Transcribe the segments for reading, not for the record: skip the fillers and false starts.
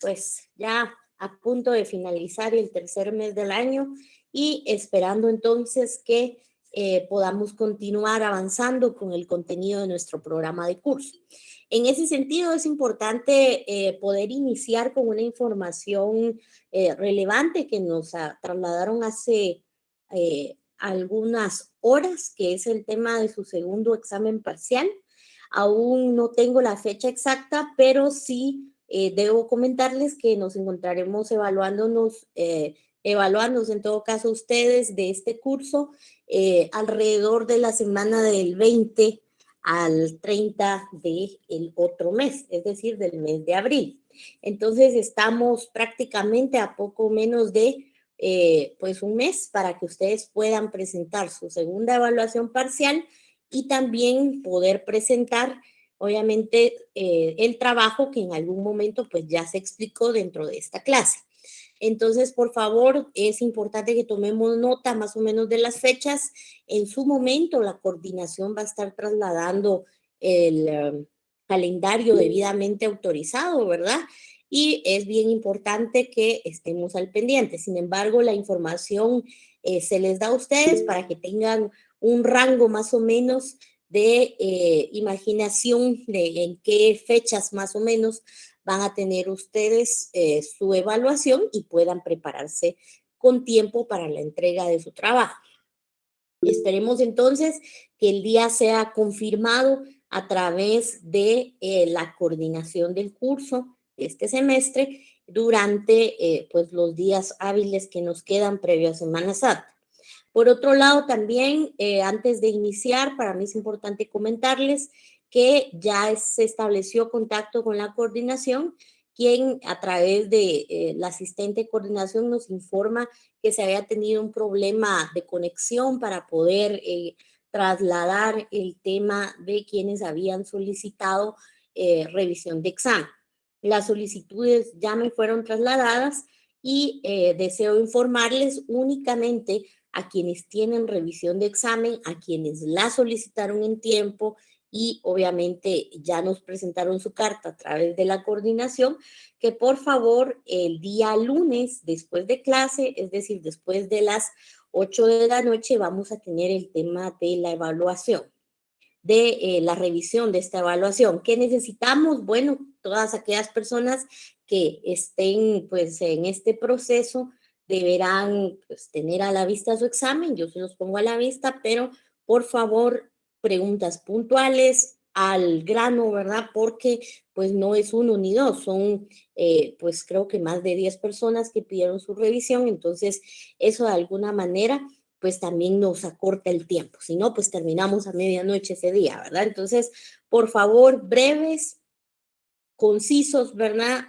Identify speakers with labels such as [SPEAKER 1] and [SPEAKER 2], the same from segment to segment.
[SPEAKER 1] pues ya a punto de finalizar el tercer mes del año y esperando entonces que podamos continuar avanzando con el contenido de nuestro programa de curso. En ese sentido, es importante poder iniciar con una información relevante que nos trasladaron hace algunas horas, que es el tema de su segundo examen parcial. Aún no tengo la fecha exacta, pero sí debo comentarles que nos encontraremos evaluándonos en todo caso ustedes de este curso alrededor de la semana del 20 al 30 del otro mes, es decir, del mes de abril. Entonces estamos prácticamente a poco menos de pues un mes para que ustedes puedan presentar su segunda evaluación parcial y también poder presentar obviamente el trabajo que en algún momento pues ya se explicó dentro de esta clase. Entonces, por favor, es importante que tomemos nota más o menos de las fechas. En su momento, la coordinación va a estar trasladando el calendario debidamente autorizado, ¿verdad? Y es bien importante que estemos al pendiente. Sin embargo, la información se les da a ustedes para que tengan un rango más o menos de imaginación de en qué fechas más o menos van a tener ustedes su evaluación y puedan prepararse con tiempo para la entrega de su trabajo. Esperemos entonces que el día sea confirmado a través de la coordinación del curso de este semestre durante pues los días hábiles que nos quedan previo a Semana Santa. Por otro lado, también, antes de iniciar, para mí es importante comentarles que ya se estableció contacto con la coordinación, quien a través de la asistente de coordinación nos informa que se había tenido un problema de conexión para poder trasladar el tema de quienes habían solicitado revisión de examen. Las solicitudes ya me fueron trasladadas y deseo informarles únicamente a quienes tienen revisión de examen, a quienes la solicitaron en tiempo y obviamente ya nos presentaron su carta a través de la coordinación, que por favor el día lunes después de clase, es decir, después de las 8 de la noche, vamos a tener el tema de la evaluación, de la revisión de esta evaluación. ¿Qué necesitamos? Bueno, todas aquellas personas que estén pues en este proceso deberán pues, tener a la vista su examen, yo se los pongo a la vista, pero por favor, preguntas puntuales al grano, ¿verdad? Porque pues no es uno ni dos, son pues creo que más de 10 personas que pidieron su revisión, entonces eso de alguna manera pues también nos acorta el tiempo, si no, pues terminamos a medianoche ese día, ¿verdad? Entonces, por favor, breves, concisos, ¿verdad?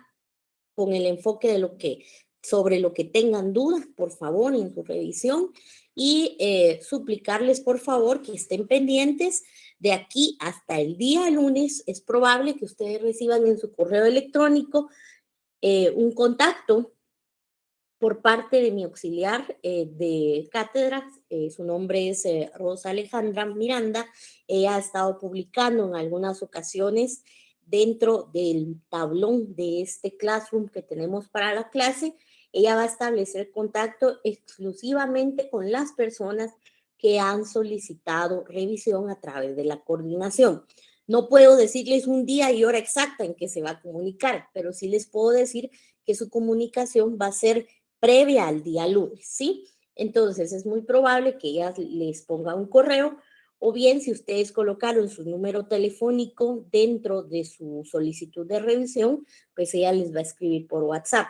[SPEAKER 1] Con el enfoque de sobre lo que tengan dudas, por favor, en su revisión y suplicarles, por favor, que estén pendientes de aquí hasta el día lunes. Es probable que ustedes reciban en su correo electrónico un contacto por parte de mi auxiliar de cátedra. Su nombre es Rosa Alejandra Miranda. Ella ha estado publicando en algunas ocasiones dentro del tablón de este Classroom que tenemos para la clase. Ella va a establecer contacto exclusivamente con las personas que han solicitado revisión a través de la coordinación. No puedo decirles un día y hora exacta en que se va a comunicar, pero sí les puedo decir que su comunicación va a ser previa al día lunes, ¿sí? Entonces es muy probable que ella les ponga un correo o bien si ustedes colocaron su número telefónico dentro de su solicitud de revisión, pues ella les va a escribir por WhatsApp.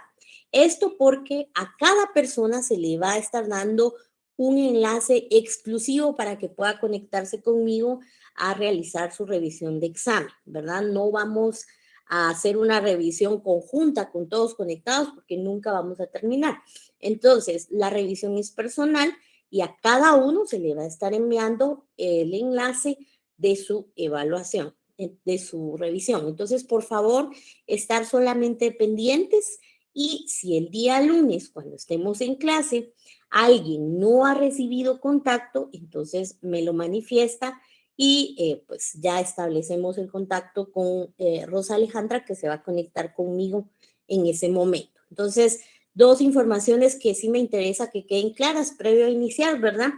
[SPEAKER 1] Esto porque a cada persona se le va a estar dando un enlace exclusivo para que pueda conectarse conmigo a realizar su revisión de examen, ¿verdad? No vamos a hacer una revisión conjunta con todos conectados porque nunca vamos a terminar. Entonces, la revisión es personal y a cada uno se le va a estar enviando el enlace de su evaluación, de su revisión. Entonces, por favor, estar solamente pendientes y si el día lunes, cuando estemos en clase, alguien no ha recibido contacto, entonces me lo manifiesta y pues ya establecemos el contacto con Rosa Alejandra, que se va a conectar conmigo en ese momento. Entonces, dos informaciones que sí me interesa que queden claras previo a iniciar, ¿verdad?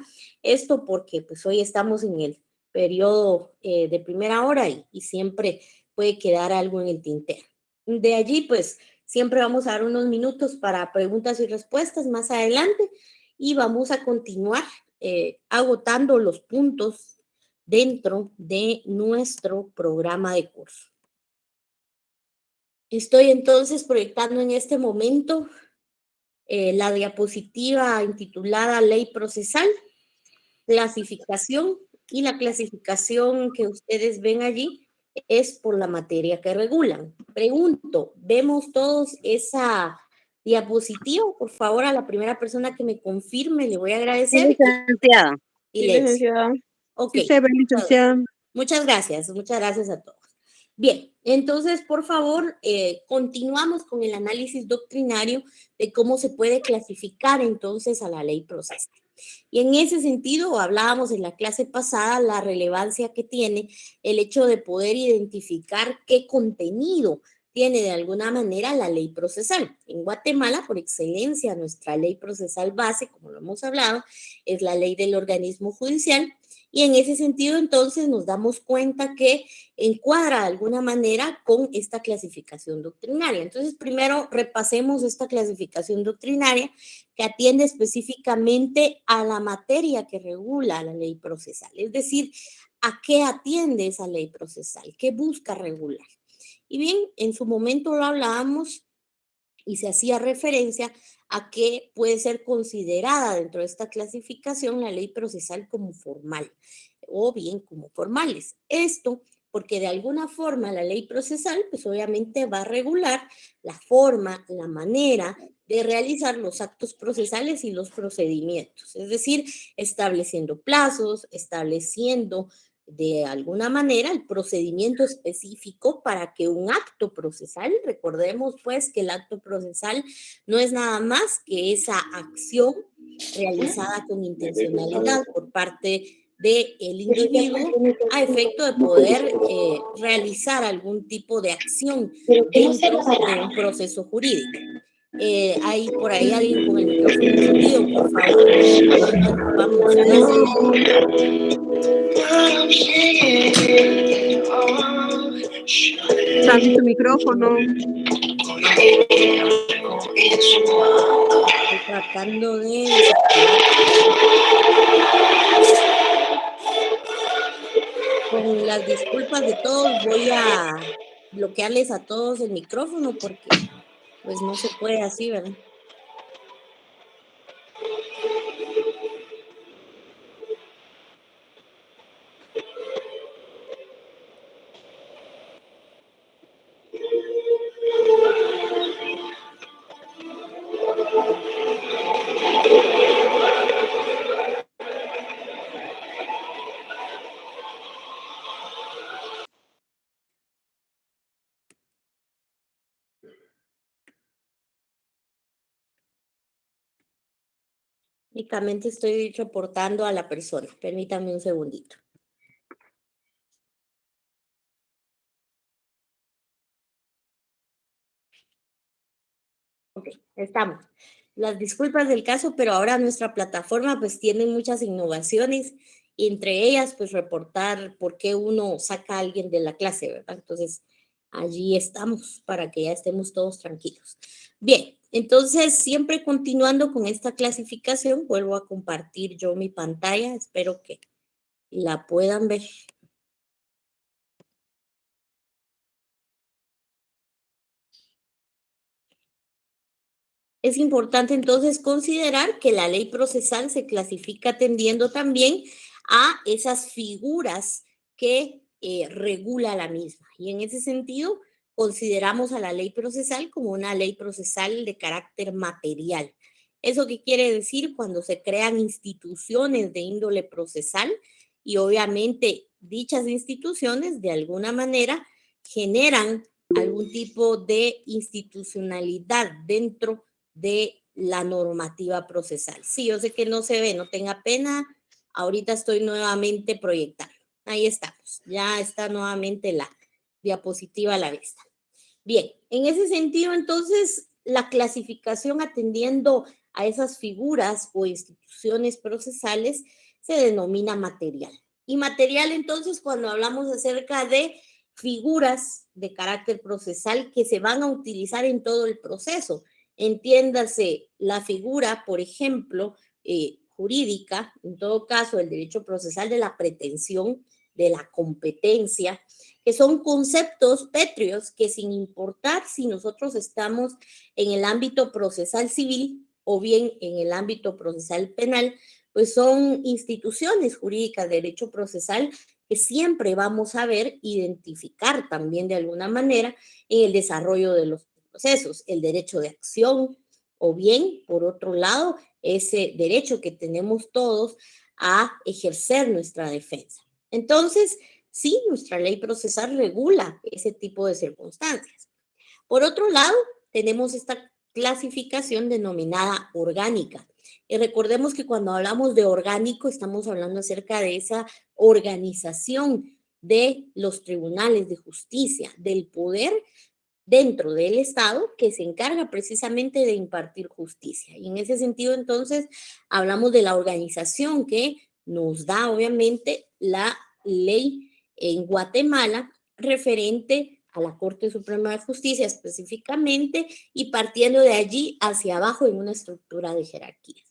[SPEAKER 1] Esto porque pues hoy estamos en el periodo de primera hora y siempre puede quedar algo en el tintero. De allí, pues, siempre vamos a dar unos minutos para preguntas y respuestas más adelante y vamos a continuar agotando los puntos dentro de nuestro programa de curso. Estoy entonces proyectando en este momento la diapositiva intitulada Ley Procesal, Clasificación, y la clasificación que ustedes ven allí es por la materia que regulan. Pregunto, ¿vemos todos esa diapositiva? Por favor, a la primera persona que me confirme, le voy a
[SPEAKER 2] Sí,
[SPEAKER 1] agradecer.
[SPEAKER 2] licenciada.
[SPEAKER 1] Y le dice, ok,
[SPEAKER 2] Sí se ve, licenciada.
[SPEAKER 1] muchas gracias a todos. Bien, entonces, por favor, continuamos con el análisis doctrinario de cómo se puede clasificar entonces a la ley procesal. Y en ese sentido, hablábamos en la clase pasada la relevancia que tiene el hecho de poder identificar qué contenido tiene de alguna manera la ley procesal. En Guatemala, por excelencia, nuestra ley procesal base, como lo hemos hablado, es la ley del organismo judicial. Y en ese sentido, entonces, nos damos cuenta que encuadra de alguna manera con esta clasificación doctrinaria. Entonces, primero repasemos esta clasificación doctrinaria que atiende específicamente a la materia que regula la ley procesal, es decir, a qué atiende esa ley procesal, qué busca regular. Y bien, en su momento lo hablábamos y se hacía referencia a que puede ser considerada dentro de esta clasificación la ley procesal como formal o bien como formales. Esto porque de alguna forma la ley procesal pues obviamente va a regular la forma, la manera de realizar los actos procesales y los procedimientos, es decir, estableciendo plazos, estableciendo de alguna manera el procedimiento específico para que un acto procesal, recordemos pues que el acto procesal no es nada más que esa acción realizada con intencionalidad por parte del individuo a efecto de poder realizar algún tipo de acción dentro de un proceso jurídico. Hay por ahí alguien con el micrófono encendido, por favor, no interrumpamos, gracias.
[SPEAKER 2] Sandy, tu micrófono.
[SPEAKER 1] Estoy tratando de desactivar. Con las disculpas de todos, voy a bloquearles a todos el micrófono porque pues no se puede así, ¿verdad? Únicamente estoy reportando a la persona. Permítame un segundito. Ok, estamos. Las disculpas del caso, pero ahora nuestra plataforma pues tiene muchas innovaciones y entre ellas pues reportar por qué uno saca a alguien de la clase, ¿verdad? Entonces allí estamos para que ya estemos todos tranquilos. Bien, entonces siempre continuando con esta clasificación, vuelvo a compartir yo mi pantalla, espero que la puedan ver. Es importante entonces considerar que la ley procesal se clasifica atendiendo también a esas figuras que regula la misma. Y en ese sentido, consideramos a la ley procesal como una ley procesal de carácter material. ¿Eso qué quiere decir? Cuando se crean instituciones de índole procesal y obviamente dichas instituciones de alguna manera generan algún tipo de institucionalidad dentro de la normativa procesal. Sí, yo sé que no se ve, no tenga pena. Ahorita estoy nuevamente proyectando. Ahí estamos. Ya está nuevamente la diapositiva a la vista. Bien, en ese sentido, entonces, la clasificación atendiendo a esas figuras o instituciones procesales se denomina material. Y material, entonces, cuando hablamos acerca de figuras de carácter procesal que se van a utilizar en todo el proceso. Entiéndase la figura, por ejemplo, jurídica, en todo caso, el derecho procesal de la pretensión, de la competencia, que son conceptos pétreos que sin importar si nosotros estamos en el ámbito procesal civil o bien en el ámbito procesal penal, pues son instituciones jurídicas de derecho procesal que siempre vamos a ver identificar también de alguna manera en el desarrollo de los procesos, el derecho de acción o bien, por otro lado, ese derecho que tenemos todos a ejercer nuestra defensa. Entonces, sí, nuestra ley procesal regula ese tipo de circunstancias. Por otro lado, tenemos esta clasificación denominada orgánica. Y recordemos que cuando hablamos de orgánico, estamos hablando acerca de esa organización de los tribunales de justicia, del poder dentro del Estado que se encarga precisamente de impartir justicia. Y en ese sentido, entonces, hablamos de la organización que nos da, obviamente, la ley en Guatemala referente a la Corte Suprema de Justicia específicamente y partiendo de allí hacia abajo en una estructura de jerarquías.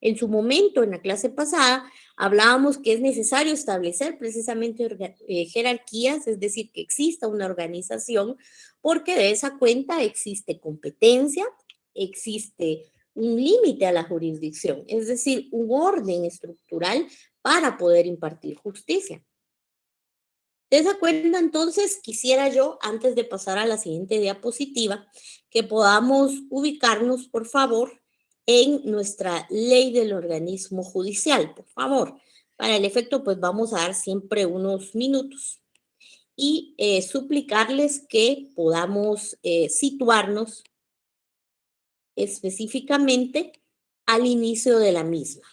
[SPEAKER 1] En su momento, en la clase pasada, hablábamos que es necesario establecer precisamente jerarquías, es decir, que exista una organización, porque de esa cuenta existe competencia, existe un límite a la jurisdicción, es decir, un orden estructural para poder impartir justicia. De esa cuenta, entonces, quisiera yo, antes de pasar a la siguiente diapositiva, que podamos ubicarnos, por favor, en nuestra ley del organismo judicial, por favor. Para el efecto, pues vamos a dar siempre unos minutos y suplicarles que podamos situarnos específicamente al inicio de la misma.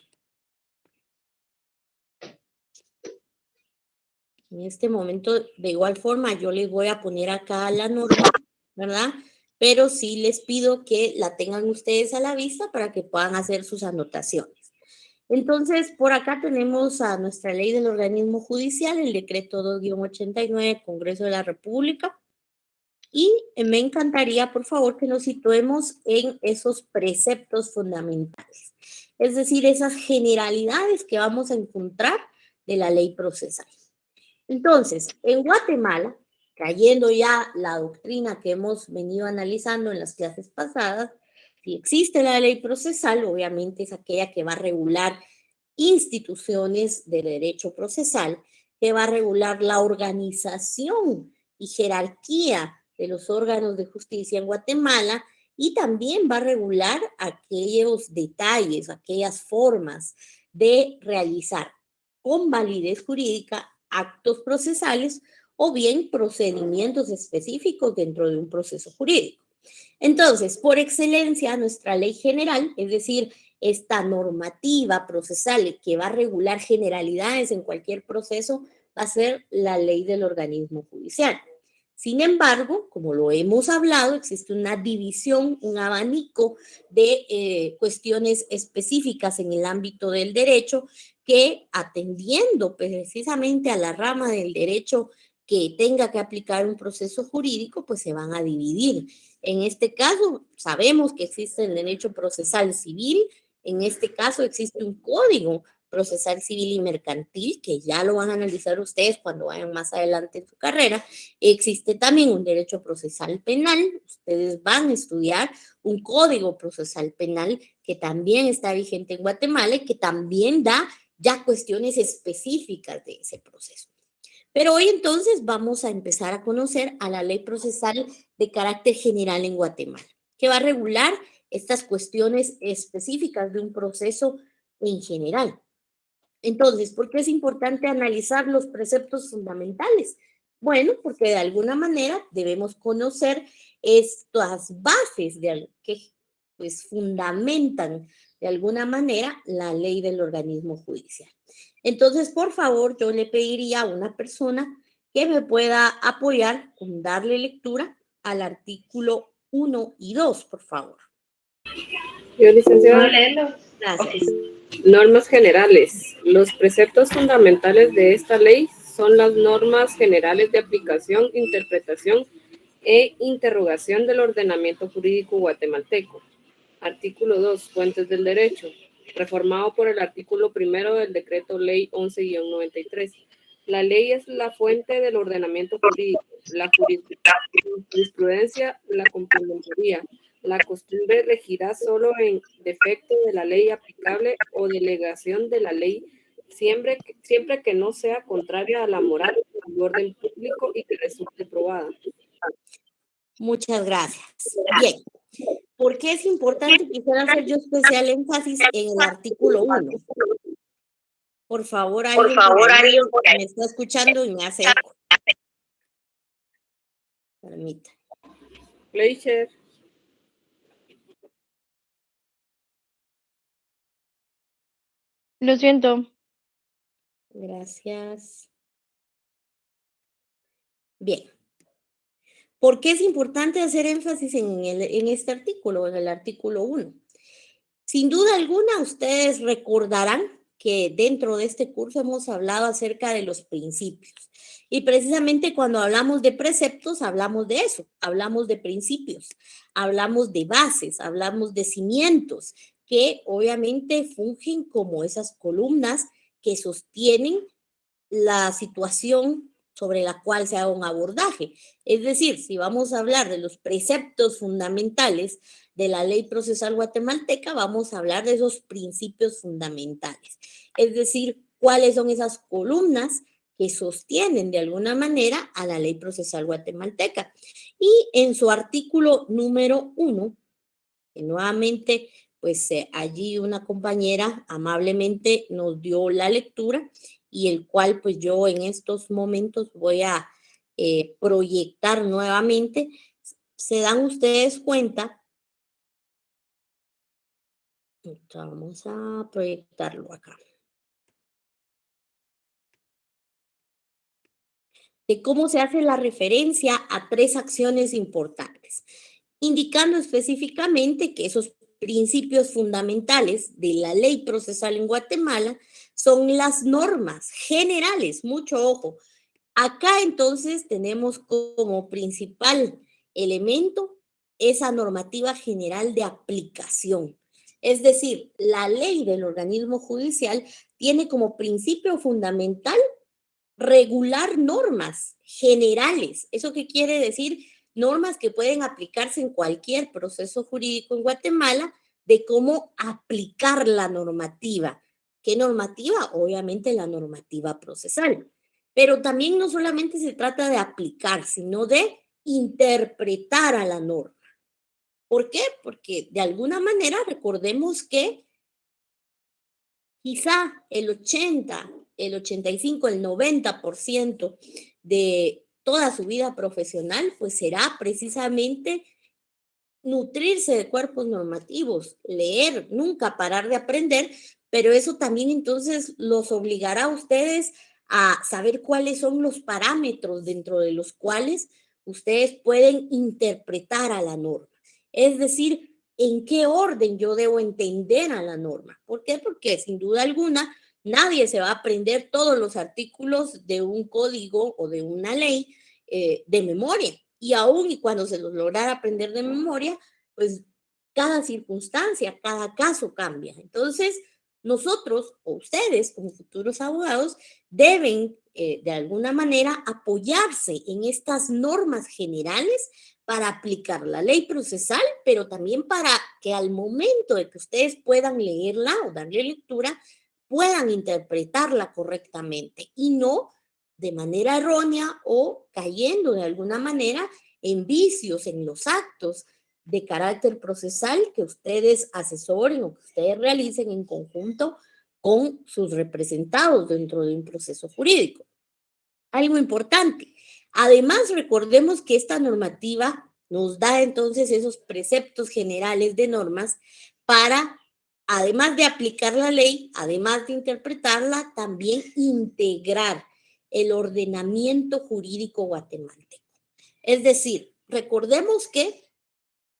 [SPEAKER 1] En este momento, de igual forma, yo les voy a poner acá la norma, ¿verdad? Pero sí les pido que la tengan ustedes a la vista para que puedan hacer sus anotaciones. Entonces, por acá tenemos a nuestra ley del organismo judicial, el decreto 2-89, Congreso de la República. Y me encantaría, por favor, que nos situemos en esos preceptos fundamentales, es decir, esas generalidades que vamos a encontrar de la ley procesal. Entonces, en Guatemala, trayendo ya la doctrina que hemos venido analizando en las clases pasadas, si existe la ley procesal, obviamente es aquella que va a regular instituciones de derecho procesal, que va a regular la organización y jerarquía de los órganos de justicia en Guatemala y también va a regular aquellos detalles, aquellas formas de realizar con validez jurídica actos procesales o bien procedimientos específicos dentro de un proceso jurídico. Entonces, por excelencia, nuestra ley general, es decir, esta normativa procesal que va a regular generalidades en cualquier proceso, va a ser la ley del organismo judicial. Sin embargo, como lo hemos hablado, existe una división, un abanico de cuestiones específicas en el ámbito del derecho que atendiendo precisamente a la rama del derecho que tenga que aplicar un proceso jurídico, pues se van a dividir. En este caso, sabemos que existe el derecho procesal civil, en este caso existe un código procesal civil y mercantil, que ya lo van a analizar ustedes cuando vayan más adelante en su carrera. Existe también un derecho procesal penal, ustedes van a estudiar un código procesal penal que también está vigente en Guatemala y que también da ya cuestiones específicas de ese proceso. Pero hoy entonces vamos a empezar a conocer a la ley procesal de carácter general en Guatemala, que va a regular estas cuestiones específicas de un proceso en general. Entonces, ¿por qué es importante analizar los preceptos fundamentales? Bueno, porque de alguna manera debemos conocer estas bases que pues, fundamentan de alguna manera la ley del organismo judicial. Entonces, por favor, yo le pediría a una persona que me pueda apoyar con darle lectura al artículo 1 y 2, por favor.
[SPEAKER 3] Yo, licenciada.
[SPEAKER 1] Gracias.
[SPEAKER 3] Normas generales. Los preceptos fundamentales de esta ley son las normas generales de aplicación, interpretación e interrogación del ordenamiento jurídico guatemalteco. Artículo 2. Fuentes del derecho. Reformado por el artículo 1 del decreto ley 11-93. La ley es la fuente del ordenamiento jurídico, la jurisprudencia, la complementaría. La costumbre regirá solo en defecto de la ley aplicable o delegación de la ley, siempre que no sea contraria a la moral o al orden público y que resulte probada.
[SPEAKER 1] Muchas gracias. Bien. ¿Por qué es importante? Quisiera hacer yo especial énfasis en el artículo 1. Por favor, alguien me está escuchando y me hace eco. Permita.
[SPEAKER 3] Fleischer.
[SPEAKER 2] Lo siento.
[SPEAKER 1] Gracias. Bien. ¿Por qué es importante hacer énfasis en este artículo, en el artículo 1? Sin duda alguna, ustedes recordarán que dentro de este curso hemos hablado acerca de los principios. Y precisamente cuando hablamos de preceptos, hablamos de eso, hablamos de principios, hablamos de bases, hablamos de cimientos, que obviamente fungen como esas columnas que sostienen la situación sobre la cual se haga un abordaje. Es decir, si vamos a hablar de los preceptos fundamentales de la ley procesal guatemalteca, vamos a hablar de esos principios fundamentales. Es decir, cuáles son esas columnas que sostienen de alguna manera a la ley procesal guatemalteca. Y en su artículo número 1, que nuevamente, pues allí una compañera amablemente nos dio la lectura y el cual pues yo en estos momentos voy a proyectar nuevamente. Se dan ustedes cuenta. Vamos a proyectarlo acá. De cómo se hace la referencia a 3 acciones importantes, indicando específicamente que esos principios fundamentales de la ley procesal en Guatemala son las normas generales, mucho ojo. Acá entonces tenemos como principal elemento esa normativa general de aplicación. Es decir, la ley del organismo judicial tiene como principio fundamental regular normas generales. ¿Eso qué quiere decir? Normas que pueden aplicarse en cualquier proceso jurídico en Guatemala de cómo aplicar la normativa. ¿Qué normativa? Obviamente la normativa procesal. Pero también no solamente se trata de aplicar, sino de interpretar a la norma. ¿Por qué? Porque de alguna manera recordemos que quizá el 80, el 85, el 90% de toda su vida profesional, pues será precisamente nutrirse de cuerpos normativos, leer, nunca parar de aprender, pero eso también entonces los obligará a ustedes a saber cuáles son los parámetros dentro de los cuales ustedes pueden interpretar a la norma. Es decir, en qué orden yo debo entender a la norma. ¿Por qué? Porque sin duda alguna nadie se va a aprender todos los artículos de un código o de una ley de memoria. Y aún y cuando se los lograra aprender de memoria, pues cada circunstancia, cada caso cambia. Entonces, nosotros o ustedes como futuros abogados deben de alguna manera apoyarse en estas normas generales para aplicar la ley procesal, pero también para que al momento de que ustedes puedan leerla o darle lectura, puedan interpretarla correctamente y no de manera errónea o cayendo de alguna manera en vicios en los actos de carácter procesal que ustedes asesoren o que ustedes realicen en conjunto con sus representados dentro de un proceso jurídico. Algo importante. Además, recordemos que esta normativa nos da entonces esos preceptos generales de normas para, además de aplicar la ley, además de interpretarla, también integrar el ordenamiento jurídico guatemalteco. Es decir, recordemos que,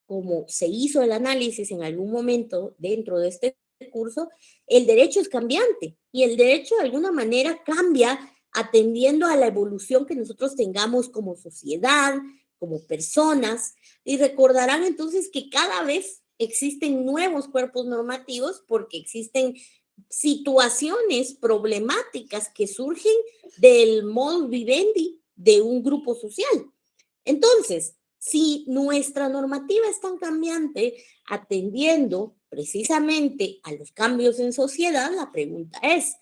[SPEAKER 1] como se hizo el análisis en algún momento dentro de este curso, el derecho es cambiante y el derecho de alguna manera cambia atendiendo a la evolución que nosotros tengamos como sociedad, como personas, y recordarán entonces que cada vez existen nuevos cuerpos normativos porque existen situaciones problemáticas que surgen del modus vivendi de un grupo social. Entonces, si nuestra normativa es tan cambiante, atendiendo precisamente a los cambios en sociedad, la pregunta es,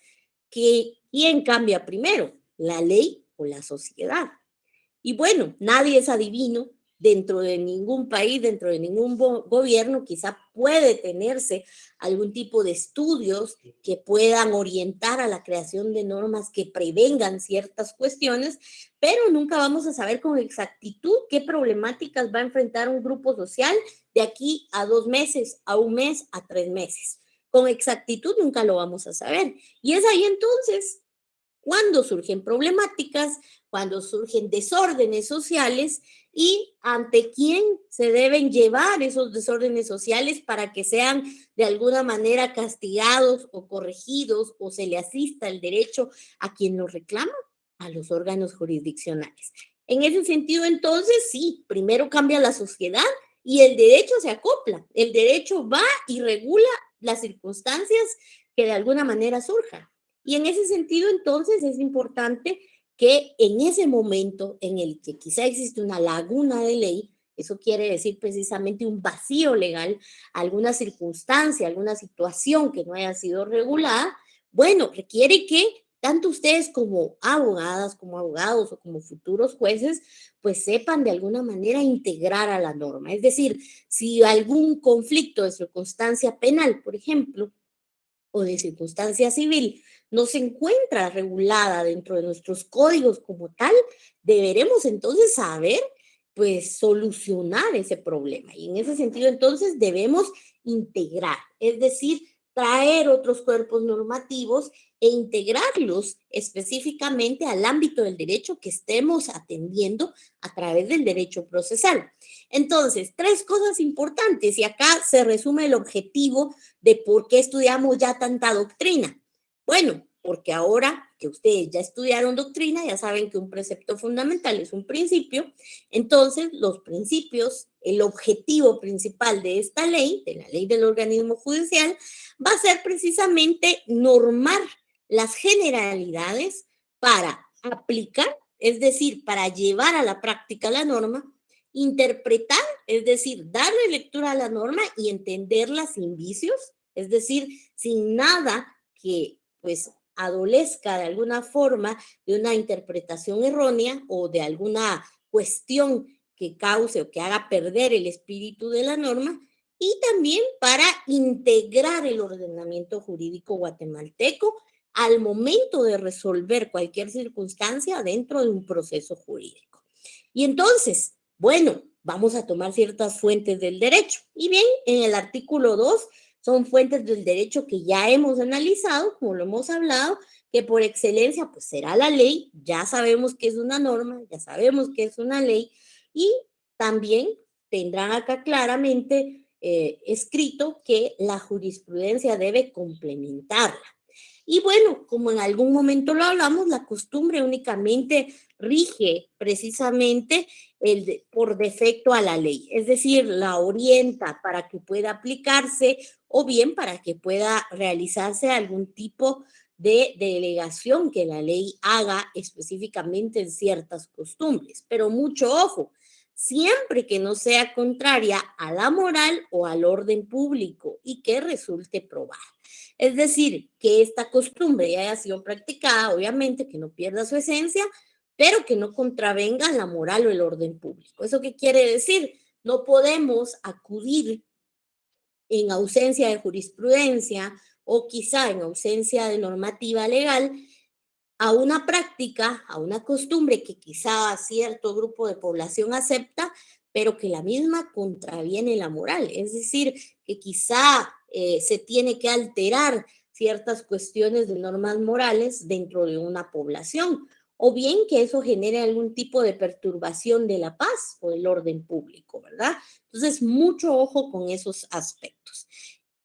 [SPEAKER 1] ¿quién cambia primero, la ley o la sociedad? Y bueno, nadie es adivino dentro de ningún país, dentro de ningún gobierno, quizá puede tenerse algún tipo de estudios que puedan orientar a la creación de normas que prevengan ciertas cuestiones, pero nunca vamos a saber con exactitud qué problemáticas va a enfrentar un grupo social de aquí a 2 meses, a 1 mes, a 3 meses. Con exactitud nunca lo vamos a saber. Y es ahí entonces cuando surgen problemáticas, cuando surgen desórdenes sociales y ante quién se deben llevar esos desórdenes sociales para que sean de alguna manera castigados o corregidos o se le asista el derecho a quien lo reclama, a los órganos jurisdiccionales. En ese sentido, entonces, sí, primero cambia la sociedad y el derecho se acopla. El derecho va y regula las circunstancias que de alguna manera surjan. Y en ese sentido, entonces, es importante que en ese momento en el que quizá existe una laguna de ley, eso quiere decir precisamente un vacío legal, alguna circunstancia, alguna situación que no haya sido regulada, bueno, requiere que tanto ustedes como abogadas, como abogados o como futuros jueces, pues sepan de alguna manera integrar a la norma. Es decir, si algún conflicto de circunstancia penal, por ejemplo, o de circunstancia civil no se encuentra regulada dentro de nuestros códigos como tal, deberemos entonces saber, pues, solucionar ese problema. Y en ese sentido, entonces, debemos integrar, es decir, traer otros cuerpos normativos e integrarlos específicamente al ámbito del derecho que estemos atendiendo a través del derecho procesal. Entonces, 3 cosas importantes y acá se resume el objetivo de por qué estudiamos ya tanta doctrina. Bueno, porque ahora que ustedes ya estudiaron doctrina, ya saben que un precepto fundamental es un principio, entonces los principios, el objetivo principal de esta ley, de la ley del organismo judicial, va a ser precisamente normar las generalidades para aplicar, es decir, para llevar a la práctica la norma, interpretar, es decir, darle lectura a la norma y entenderla sin vicios, es decir, sin nada que pues adolezca de alguna forma de una interpretación errónea o de alguna cuestión que cause o que haga perder el espíritu de la norma, y también para integrar el ordenamiento jurídico guatemalteco al momento de resolver cualquier circunstancia dentro de un proceso jurídico. Y entonces, bueno, vamos a tomar ciertas fuentes del derecho. Y bien, en el artículo 2 son fuentes del derecho que ya hemos analizado, como lo hemos hablado, que por excelencia pues será la ley, ya sabemos que es una norma, ya sabemos que es una ley, y también tendrán acá claramente escrito que la jurisprudencia debe complementarla. Y bueno, como en algún momento lo hablamos, la costumbre únicamente rige precisamente por defecto a la ley, es decir, la orienta para que pueda aplicarse o bien para que pueda realizarse algún tipo de delegación que la ley haga específicamente en ciertas costumbres. Pero mucho ojo, siempre que no sea contraria a la moral o al orden público y que resulte probada. Es decir, que esta costumbre ya haya sido practicada, obviamente, que no pierda su esencia, pero que no contravenga la moral o el orden público. ¿Eso qué quiere decir? No podemos acudir en ausencia de jurisprudencia o quizá en ausencia de normativa legal a una práctica, a una costumbre que quizá cierto grupo de población acepta, pero que la misma contraviene la moral. Es decir, que quizá se tiene que alterar ciertas cuestiones de normas morales dentro de una población o bien que eso genere algún tipo de perturbación de la paz o del orden público, ¿verdad? Entonces, mucho ojo con esos aspectos.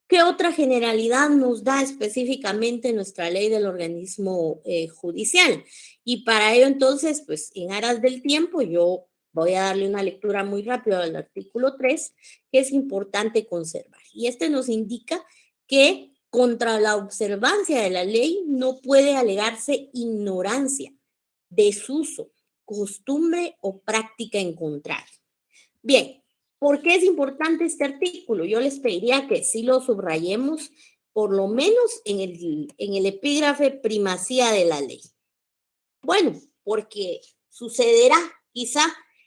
[SPEAKER 1] ¿Qué otra generalidad nos da específicamente nuestra ley del organismo judicial? Y para ello, entonces, pues en aras del tiempo, yo voy a darle una lectura muy rápida al artículo 3, que es importante conservar. Y este nos indica que contra la observancia de la ley no puede alegarse ignorancia, desuso, costumbre o práctica en contrario. Bien, ¿por qué es importante este artículo? Yo les pediría que sí lo subrayemos, por lo menos en el epígrafe primacía de la ley. Bueno, porque sucederá quizá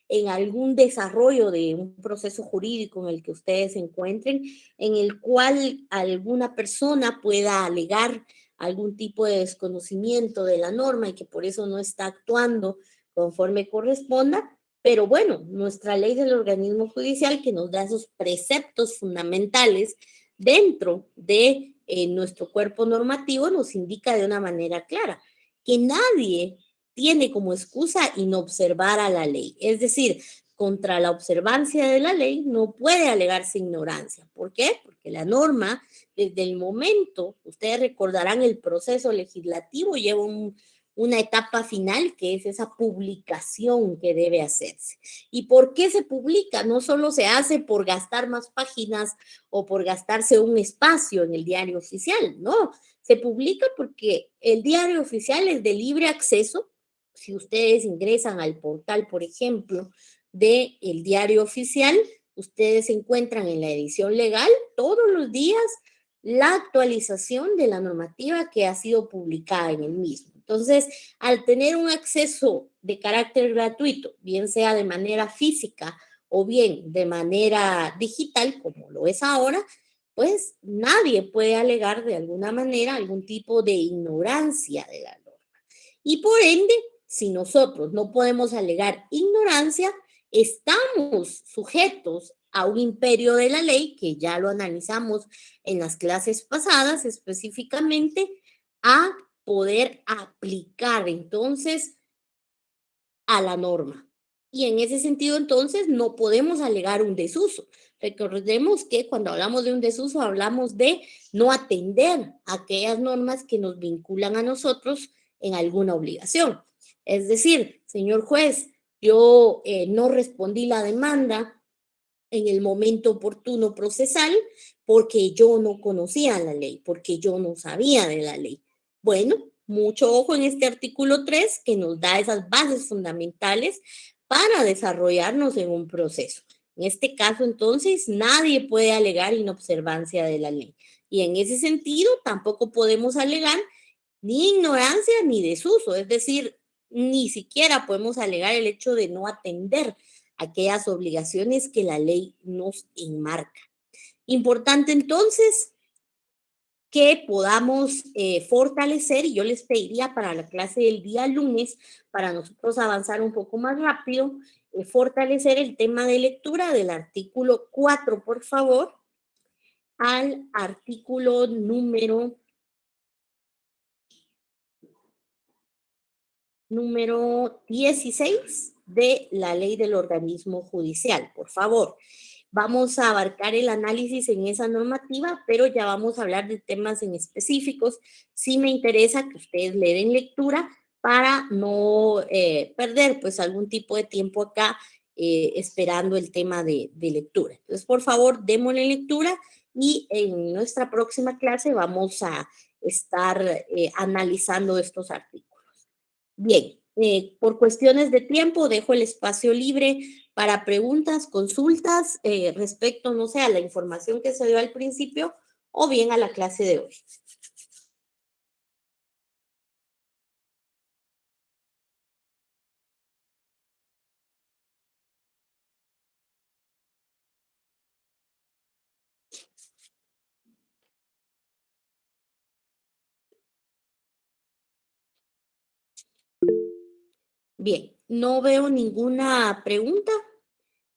[SPEAKER 1] en algún desarrollo de un proceso jurídico en el que ustedes se encuentren, en el cual alguna persona pueda alegar algún tipo de desconocimiento de la norma y que por eso no está actuando conforme corresponda. Pero bueno, nuestra ley del organismo judicial que nos da esos preceptos fundamentales dentro de nuestro cuerpo normativo nos indica de una manera clara que nadie tiene como excusa inobservar a la ley. Es decir, contra la observancia de la ley no puede alegarse ignorancia. ¿Por qué? Porque la norma, desde el momento, ustedes recordarán el proceso legislativo, lleva una etapa final que es esa publicación que debe hacerse. ¿Y por qué se publica? No solo se hace por gastar más páginas o por gastarse un espacio en el diario oficial, no. Se publica porque el diario oficial es de libre acceso. Si ustedes ingresan al portal, por ejemplo, del diario oficial, ustedes encuentran en la edición legal todos los días la actualización de la normativa que ha sido publicada en el mismo. Entonces, al tener un acceso de carácter gratuito, bien sea de manera física o bien de manera digital, como lo es ahora, pues nadie puede alegar de alguna manera algún tipo de ignorancia de la norma. Y por ende, si nosotros no podemos alegar ignorancia, estamos sujetos a un imperio de la ley, que ya lo analizamos en las clases pasadas específicamente, a poder aplicar entonces a la norma. Y en ese sentido, entonces, no podemos alegar un desuso. Recordemos que cuando hablamos de un desuso, hablamos de no atender a aquellas normas que nos vinculan a nosotros en alguna obligación. Es decir, señor juez, yo no respondí la demanda en el momento oportuno procesal porque yo no conocía la ley, porque yo no sabía de la ley. Bueno, mucho ojo en este artículo 3 que nos da esas bases fundamentales para desarrollarnos en un proceso. En este caso, entonces, nadie puede alegar inobservancia de la ley. Y en ese sentido, tampoco podemos alegar ni ignorancia ni desuso, es decir, ni siquiera podemos alegar el hecho de no atender aquellas obligaciones que la ley nos enmarca. Importante entonces que podamos fortalecer, y yo les pediría para la clase del día lunes, para nosotros avanzar un poco más rápido, fortalecer el tema de lectura del artículo 4, por favor, al artículo número 16 de la ley del organismo judicial, por favor. Vamos a abarcar el análisis en esa normativa, pero ya vamos a hablar de temas en específicos. Sí me interesa que ustedes le den lectura para no perder pues algún tipo de tiempo acá esperando el tema de lectura. Entonces, por favor, démosle lectura y en nuestra próxima clase vamos a estar analizando estos artículos. Bien, por cuestiones de tiempo dejo el espacio libre para preguntas, consultas respecto, no sé, a la información que se dio al principio o bien a la clase de hoy. Bien, no veo ninguna pregunta.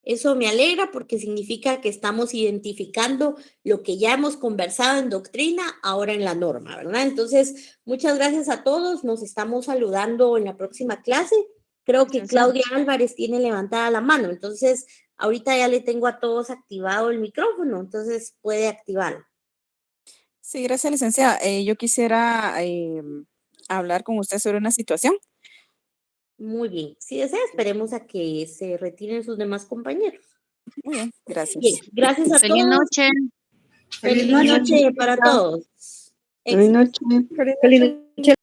[SPEAKER 1] Eso me alegra porque significa que estamos identificando lo que ya hemos conversado en doctrina, ahora en la norma, ¿verdad? Entonces, muchas gracias a todos. Nos estamos saludando en la próxima clase. Creo que Claudia Álvarez tiene levantada la mano, entonces ahorita ya le tengo a todos activado el micrófono, entonces puede activarlo.
[SPEAKER 4] Sí, gracias, licenciada. Yo quisiera hablar con usted sobre una situación.
[SPEAKER 1] Muy bien. Si desea, esperemos a que se retiren sus demás compañeros.
[SPEAKER 4] Muy bien, gracias.
[SPEAKER 1] Bien, gracias a
[SPEAKER 2] Feliz
[SPEAKER 1] todos.
[SPEAKER 2] noche.
[SPEAKER 1] Feliz noche para todos.
[SPEAKER 5] Feliz noche.
[SPEAKER 3] Feliz noche.